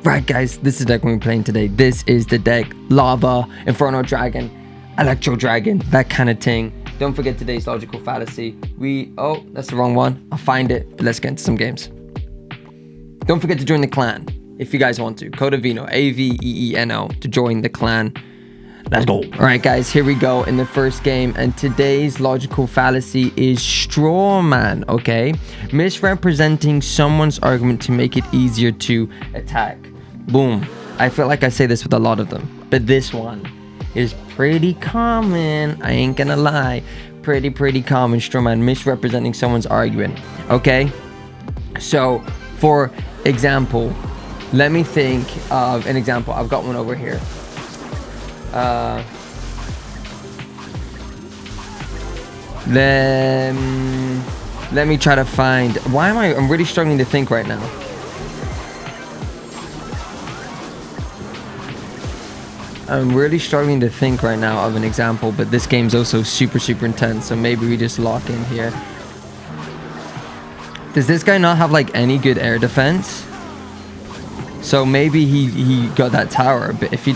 Right, guys, this is the deck we're playing today. This is the deck Lava, Inferno Dragon, Electro Dragon, that kind of thing. Don't forget today's logical fallacy. Oh, that's the wrong one. I'll find it, but let's get into some games. Don't forget to join the clan if you guys want to. Code Aveeno, Aveeno, to join the clan. Let's go. All right, guys, here we go in the first game. And today's logical fallacy is Strawman, okay? Misrepresenting someone's argument to make it easier to attack. Boom. I feel like I say this with a lot of them, but this one is pretty common. I ain't gonna lie. Pretty common. Strawman, misrepresenting someone's argument, okay? So, for example, let me think of an example. I've got one over here. Let me try to find. I'm really struggling to think right now. I'm really struggling to think right now of an example, but this game's also super intense, so maybe we just lock in here. Does this guy not have like any good air defense? So maybe he got that tower, but if he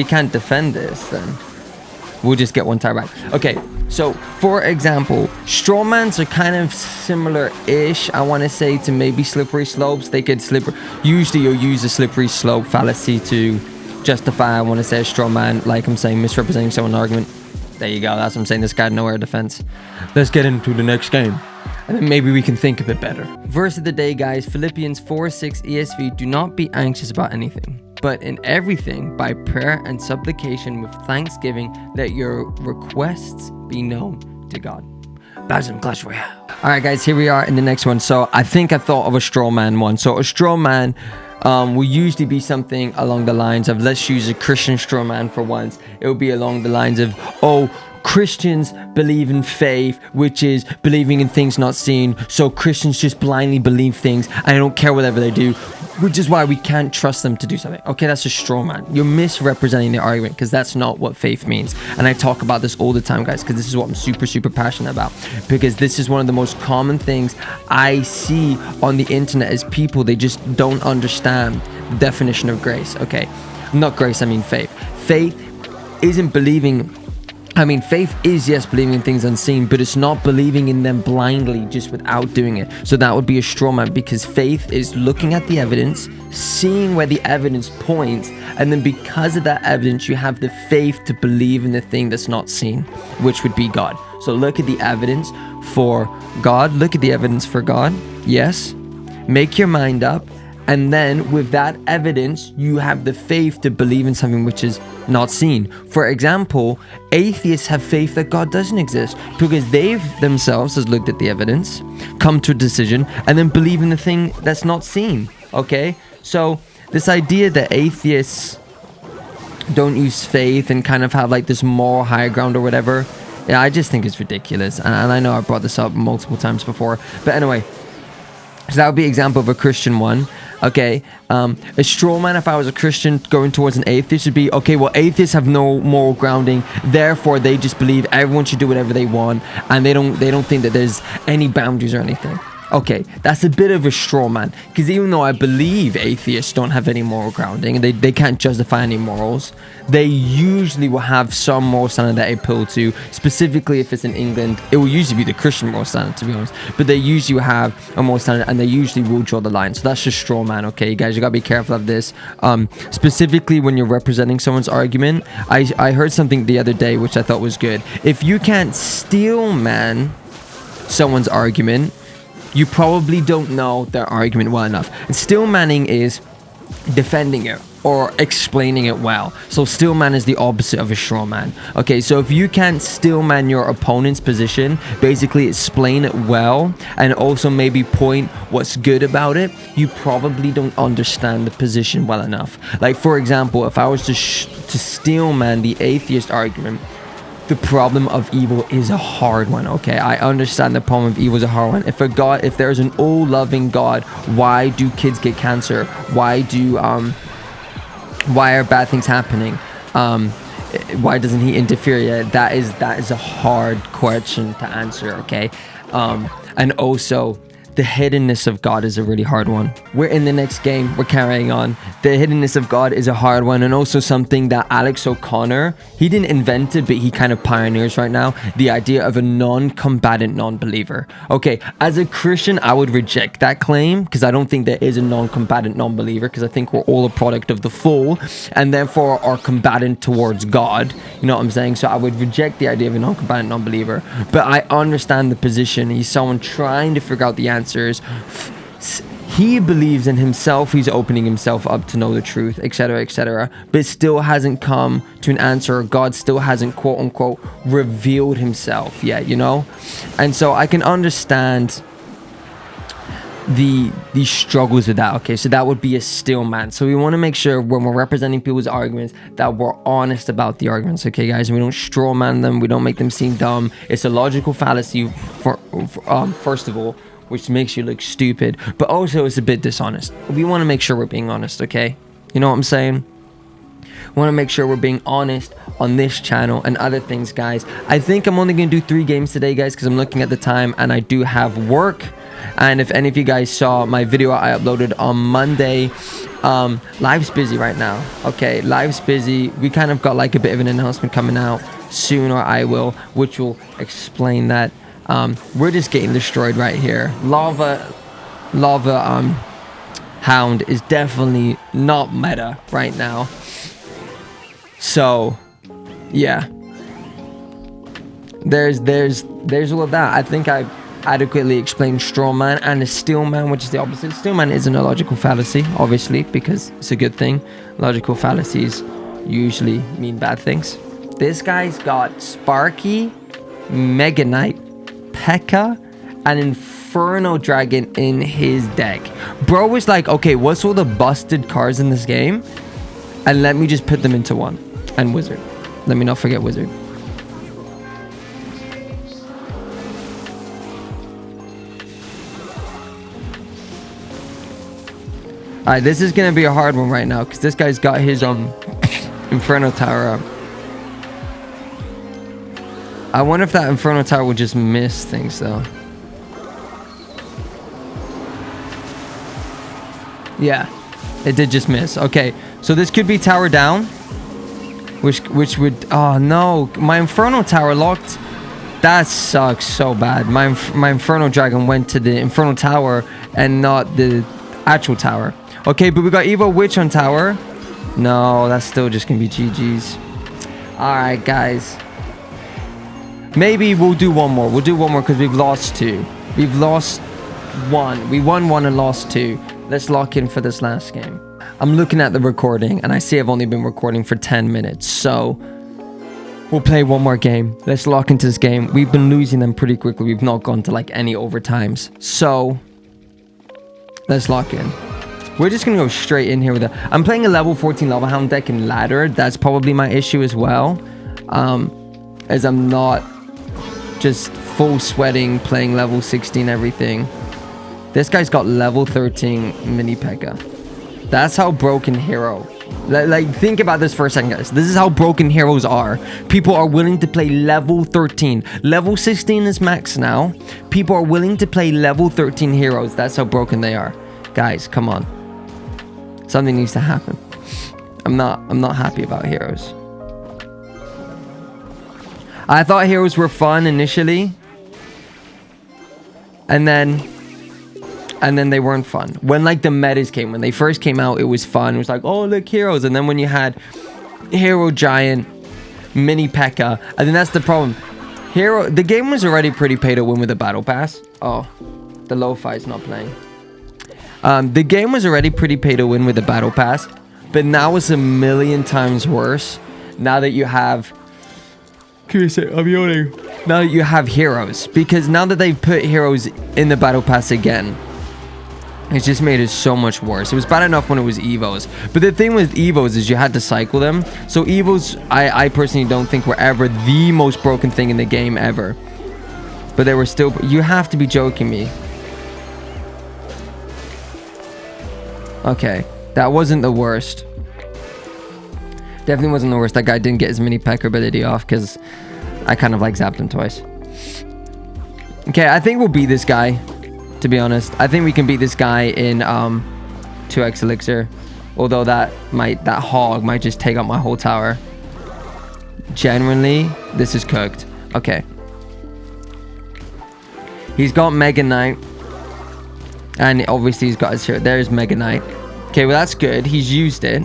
can't defend this, then we'll just get one tower back. Okay, so for example, Strawmans are kind of similar-ish, I want to say, to maybe slippery slopes. They could usually you'll use a slippery slope fallacy to justify, I want to say, a Strawman, like I'm saying, misrepresenting someone's argument. There you go, that's what I'm saying. This guy had no air defense. Let's get into the next game, and then maybe we can think a bit better. Verse of the day, guys. Philippians 4:6 ESV. Do not be anxious about anything, but in everything, by prayer and supplication with thanksgiving, let your requests be known to God. Blasphemy Clash Royale. All right, guys, here we are in the next one. So I think I thought of a Strawman one. So a Strawman will usually be something along the lines of, let's use a Christian Strawman for once. It will be along the lines of, oh, Christians believe in faith, which is believing in things not seen. So Christians just blindly believe things and they don't care whatever they do, which is why we can't trust them to do something. Okay, that's a straw man. You're misrepresenting the argument, because that's not what faith means. And I talk about this all the time, guys, because this is what I'm super passionate about, because this is one of the most common things I see on the internet is people, they just don't understand the definition of grace. Okay, not grace, I mean faith. Faith isn't believing. Faith is, yes, believing in things unseen, but it's not believing in them blindly just without doing it. So that would be a straw man, because faith is looking at the evidence, seeing where the evidence points, and then because of that evidence, you have the faith to believe in the thing that's not seen, which would be God. So look at the evidence for God. Look at the evidence for God. Yes. Make your mind up. And then with that evidence, you have the faith to believe in something which is not seen. For example, atheists have faith that God doesn't exist because they've themselves has looked at the evidence, come to a decision, and then believe in the thing that's not seen. Okay? So this idea that atheists don't use faith and kind of have like this moral high ground or whatever, yeah, I just think it's ridiculous. And I know I brought this up multiple times before. But anyway, so that would be an example of a Christian one. Okay, a straw man, if I was a Christian going towards an atheist, would be, okay, well, atheists have no moral grounding, therefore they just believe everyone should do whatever they want, and they don't think that there's any boundaries or anything. Okay, that's a bit of a straw man, because even though I believe atheists don't have any moral grounding, and they can't justify any morals, they usually will have some moral standard that they appeal to. Specifically, if it's in England, it will usually be the Christian moral standard, to be honest, but they usually will have a moral standard, and they usually will draw the line. So that's just straw man. Okay, guys, you gotta be careful of this. Specifically when you're representing someone's argument, I heard something the other day which I thought was good. If you can't steel man someone's argument, you probably don't know their argument well enough. And stillmanning is defending it or explaining it well. So stillman is the opposite of a straw man. Okay, so if you can't stillman your opponent's position, basically explain it well, and also maybe point what's good about it, you probably don't understand the position well enough. Like, for example, if I was to stillman the atheist argument, the problem of evil is a hard one. Okay, I understand the problem of evil is a hard one. If there's an all-loving God, why do kids get cancer? Why are bad things happening? Why doesn't he interfere? Yeah, that is a hard question to answer. Okay, and also The hiddenness of God is a really hard one. We're in the next game. We're carrying on. The hiddenness of God is a hard one, and also something that Alex O'Connor, he didn't invent it, but he kind of pioneers right now. The idea of a non-combatant non-believer. Okay, as a Christian, I would reject that claim because I don't think there is a non-combatant non-believer, because I think we're all a product of the fall and therefore are combatant towards God. You know what I'm saying? So I would reject the idea of a non-combatant non-believer, but I understand the position. He's someone trying to figure out the answers. He believes in himself. He's opening himself up to know the truth, etc., but still hasn't come to an answer. God still hasn't, quote unquote, revealed himself yet, you know? And so I can understand the struggles with that. Okay, so that would be a steelman. So we want to make sure when we're representing people's arguments that we're honest about the arguments. Okay, guys, we don't straw man them. We don't make them seem dumb. It's a logical fallacy first of all, which makes you look stupid, but also it's a bit dishonest. We want to make sure we're being honest. Okay, you know what I'm saying? We want to make sure we're being honest on this channel and other things, guys. I think I'm only gonna do 3 games today, guys, because I'm looking at the time and I do have work. And if any of you guys saw my video I uploaded on Monday, live's busy right now. Okay, live's busy. We kind of got like a bit of an announcement coming out soon, or I will, which will explain that. We're just getting destroyed right here. Lava Hound is definitely not meta right now. So yeah, there's all of that. I think I've adequately explained Strawman and the steelman, which is the opposite. Steelman isn't a logical fallacy, obviously, because it's a good thing. Logical fallacies usually mean bad things. This guy's got Sparky, Mega Knight, P.E.K.K.A, and Inferno Dragon in his deck. Bro was like, okay, what's all the busted cards in this game? And let me just put them into one. And Wizard. Let me not forget Wizard. Alright, this is going to be a hard one right now, because this guy's got his Inferno Tower up. I wonder if that Inferno Tower will just miss things, though. Yeah, it did just miss. Okay, so this could be tower down, which would... Oh, no. My Inferno Tower locked. That sucks so bad. My Inferno Dragon went to the Inferno Tower and not the actual tower. Okay, but we got Evo Witch on tower. No, that's still just going to be GG's. Alright, guys. Maybe we'll do one more. We'll do one more because we've lost 2. We've lost 1. We won 1 and lost 2. Let's lock in for this last game. I'm looking at the recording and I see I've only been recording for 10 minutes. So we'll play one more game. Let's lock into this game. We've been losing them pretty quickly. We've not gone to like any overtimes. So let's lock in. We're just going to go straight in here with it. I'm playing a level 14 Lava Hound deck in ladder. That's probably my issue as well. As I'm not just full sweating, playing level 16 everything. This guy's got level 13 mini P.E.K.K.A. That's how broken hero. Like, think about this for a second, guys. This is how broken heroes are. People are willing to play level 13. Level 16 is max now. People are willing to play level 13 heroes. That's how broken they are. Guys, come on. Something needs to happen. I'm not happy about heroes. I thought heroes were fun initially. And then they weren't fun. When like the metas came, when they first came out, it was fun. It was like, oh, look, heroes. And then when you had Hero Giant, Mini P.E.K.K.A, I think that's the problem. The game was already pretty pay to win with the battle pass. Oh, the lo-fi is not playing. The game was already pretty pay to win with the battle pass, but now it's a million times worse. Now that you have... I'm yawning. Now that you have heroes, because now that they've put heroes in the battle pass again, it's just made it so much worse. It was bad enough when it was Evos, but the thing with Evos is you had to cycle them. So Evos, I personally don't think were ever the most broken thing in the game ever, but they were still... You have to be joking me. Okay, that wasn't the worst. Definitely wasn't the worst. That guy didn't get his mini P.E.K.K.A ability off because I kind of like zapped him twice. Okay, I think we'll beat this guy. to be honest. I think we can beat this guy in 2x elixir. Although that hog might just take out my whole tower. Generally, this is cooked. Okay. He's got Mega Knight. And obviously he's got his hero. There's Mega Knight. Okay, well that's good. He's used it.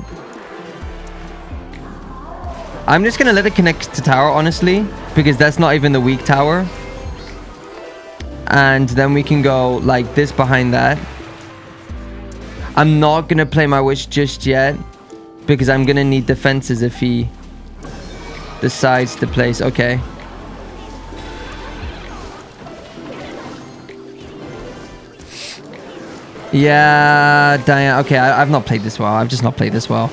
I'm just going to let it connect to tower, honestly. Because that's not even the weak tower. And then we can go like this behind that. I'm not going to play my witch just yet. Because I'm going to need defenses if he decides to place. Okay. Yeah, Diane. Okay, I've not played this well. I've just not played this well.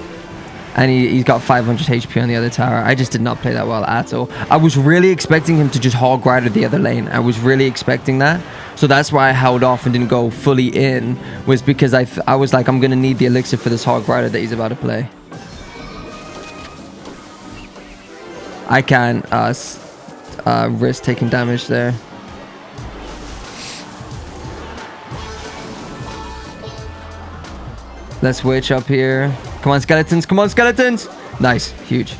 And he's got 500 HP on the other tower. I just did not play that well at all. I was really expecting him to just hog rider the other lane. I was really expecting that. So that's why I held off and didn't go fully in. Was because I was like, I'm going to need the elixir for this hog rider that he's about to play. I can't risk taking damage there. Let's witch up here. Come on, skeletons. Come on, skeletons. Nice. Huge.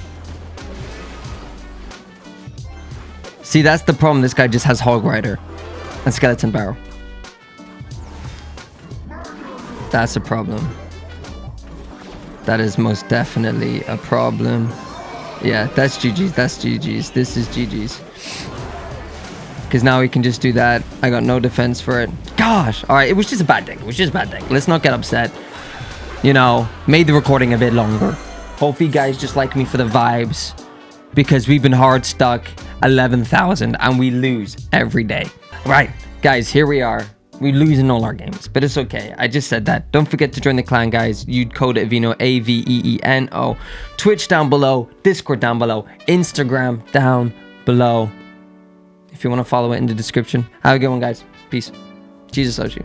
See, that's the problem. This guy just has hog rider and skeleton barrel. That's a problem. That is most definitely a problem. Yeah, that's GG's. That's GG's. This is GG's. Because now we can just do that. I got no defense for it. Gosh. All right. It was just a bad deck. It was just a bad deck. Let's not get upset. You know, made the recording a bit longer. Hopefully you guys just like me for the vibes. Because we've been hard stuck 11,000 and we lose every day. Right, guys, here we are. We lose in all our games, but it's okay. I just said that. Don't forget to join the clan, guys. Use code Aveeno, Aveeno. Twitch down below, Discord down below, Instagram down below. If you want to follow it in the description. Have a good one, guys. Peace. Jesus loves you.